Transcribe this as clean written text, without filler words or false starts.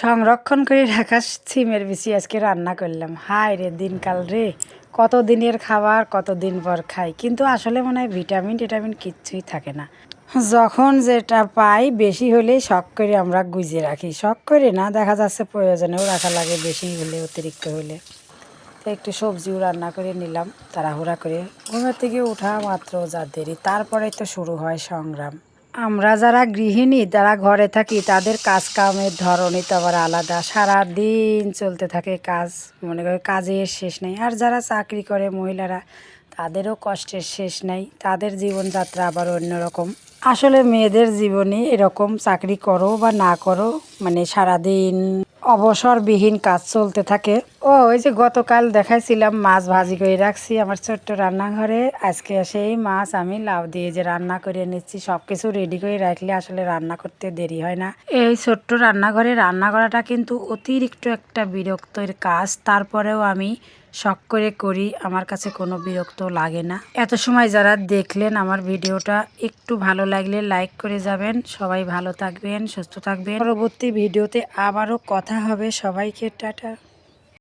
সংরক্ষণ করে রাখা সিমের বিচি আজকে রান্না করলাম। হায় রে দিনকাল রে, কত দিনের খাবার কতদিন পর খাই, কিন্তু আসলে মনে হয় ভিটামিন টিটামিন কিচ্ছুই থাকে না। যখন যেটা পাই বেশি হলেই শখ করে আমরা গুজিয়ে রাখি, শখ করে না, দেখা যাচ্ছে প্রয়োজনেও রাখা লাগে, বেশি হলে অতিরিক্ত হলে। তো একটু সবজিও রান্না করে নিলাম তাড়াহুড়া করে। ঘুমের থেকে ওঠা মাত্র যা দেরি, তারপরে তো শুরু হয় সংগ্রাম। আমরা যারা গৃহিণী, যারা ঘরে থাকি, তাদের কাজ কামের ধরনই তো আবার আলাদা। সারা দিন চলতে থাকে কাজ, মনে করে কাজের শেষ নেই। আর যারা চাকরি করে মহিলারা, তাদেরও কষ্টের শেষ নেই, তাদের জীবনযাত্রা আবার অন্যরকম। আসলে মেয়েদের জীবনে এরকম, চাকরি করো বা না করো, মানে সারাদিন অবসরবিহীন কাজ চলতে থাকে। ওই যে গতকাল দেখাইছিলাম মাছ ভাজি করে রাখছি আমার ছোট্ট রান্নাঘরে। আজকে সেই মাছ আমি লাউ দিয়ে যে রান্না করে নিচ্ছি। সব কিছু রেডি করে রাখলে আসলে রান্না করতে দেরি হয় না। এই ছোট্ট রান্নাঘরে রান্না করাটা কিন্তু অতিরিক্ত একটা বিরক্তের কাজ, তারপরেও আমি শখ করে করি, আমার কাছে কোনো বিরক্ত লাগে না। এত সময় যারা দেখলেন আমার ভিডিওটা, একটু ভালো লাগলে লাইক করে যাবেন। সবাই ভালো থাকবেন, সুস্থ থাকবেন। পরবর্তী ভিডিওতে আবারও কথা হবে। সবাইকে টাটা।